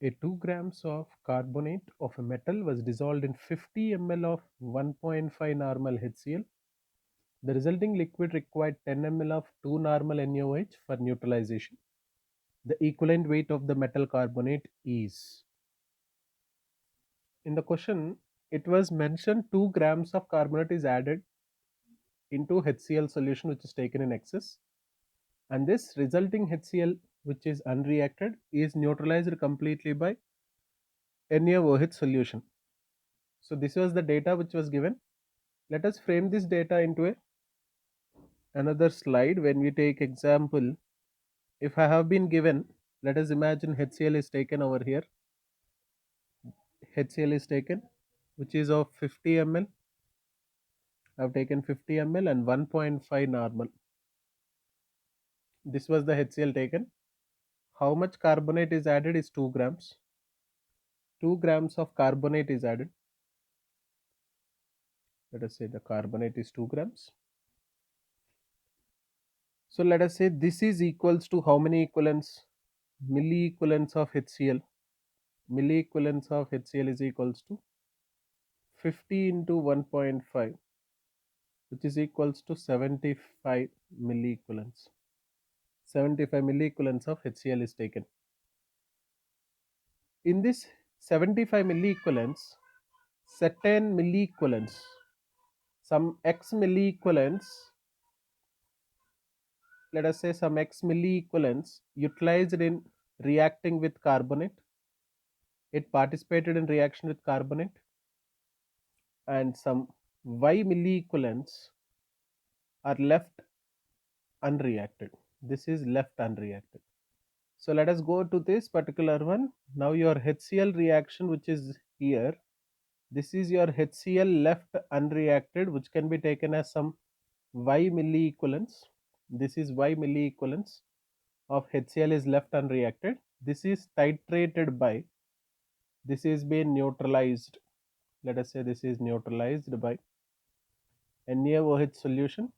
A 2 grams of carbonate of a metal was dissolved in 50 ml of 1.5 normal HCl. The resulting liquid required 10 ml of 2 normal NaOH for neutralization. The equivalent weight of the metal carbonate is. In the question, it was mentioned 2 grams of carbonate is added into HCl solution which is taken in excess, and this resulting HCl which is unreacted is neutralized completely by NaOH solution. So this was the data which was given. Let us frame this data into another slide. When we take example, if I have been given, let us imagine HCl is taken over here. HCl is taken which is of 50 ml. I have taken 50 ml and 1.5 normal. This was the HCl taken. How much carbonate is added is 2 grams. 2 grams of carbonate is added. Let us say the carbonate is 2 grams. So let us say this is equals to how many equivalents? Milliequivalents of HCl. Milliequivalents of HCl is equals to 50 into 1.5, which is equals to 75 milliequivalents. 75 milliequivalents of HCl is taken. In this 75 milliequivalents, certain milliequivalents, some X milliequivalents, let us say some X milliequivalents utilized in reacting with carbonate. It participated in reaction with carbonate, and some Y milliequivalents are left unreacted. This is left unreacted. So let us go to this particular one. Now your HCl reaction which is here, this is your HCl left unreacted, which can be taken as some Y milliequivalents. This is Y milliequivalents of HCl is left unreacted. This is titrated by, this is being neutralized. Let us say this is neutralized by NaOH solution.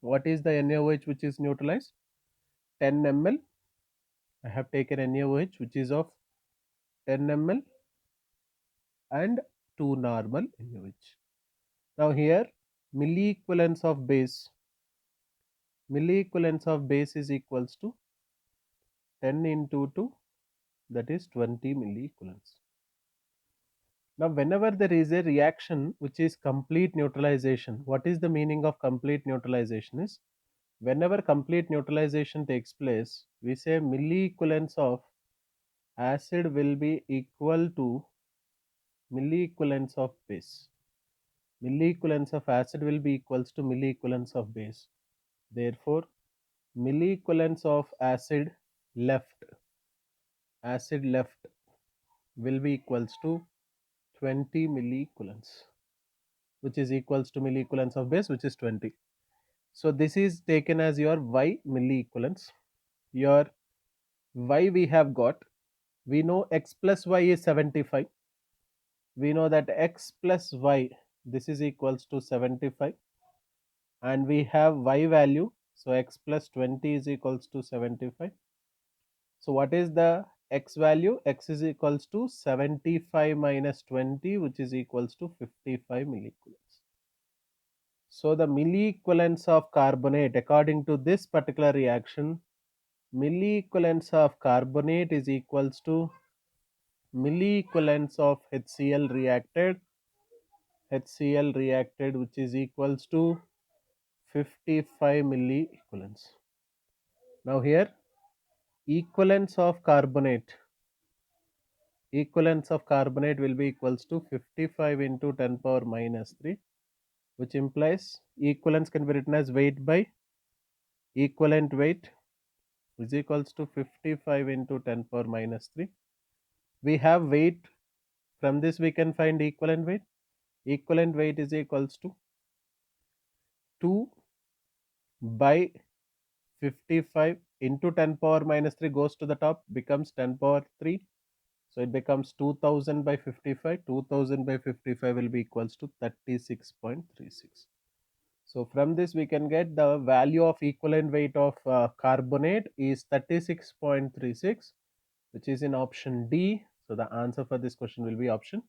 What is the NaOH which is neutralized? 10 ml. I have taken NaOH which is of 10 ml and 2 normal NaOH. Now here milliequivalence of base, milliequivalence of base is equals to 10 into 2, that is 20 milliequivalents. Now whenever there is a reaction which is complete neutralization, what is the meaning of complete neutralization is, whenever complete neutralization takes place, we say milliequivalence of acid will be equal to milliequivalence of base. Milliequivalence of acid will be equals to milliequivalence of base. Therefore, milliequivalence of acid left will be equals to 20 milliequivalents, which is equals to milliequivalence of base, which is 20. So this is taken as your Y milliequivalents. Your Y we have got, we know X plus Y is 75. We know that X plus Y, this is equals to 75, and we have Y value, so X plus 20 is equals to 75. So what is the X value? X is equals to 75 minus 20, which is equals to 55 milliequivalents. So the milliequivalence of carbonate, according to this particular reaction, milliequivalence of carbonate is equals to milliequivalence of HCl reacted, which is equals to 55 milliequivalents. Now here equivalence of carbonate will be equals to 55 into 10 power minus 3, which implies equivalence can be written as weight by equivalent weight is equals to 55 into 10 power minus 3. We have weight, from this we can find equivalent weight. Equivalent weight is equals to 2 by 55 into 10 power minus 3 goes to the top, becomes 10 power 3. So it becomes 2000 by 55. 2000 by 55 will be equals to 36.36. So from this we can get the value of equivalent weight of carbonate is 36.36, which is in option D. So the answer for this question will be option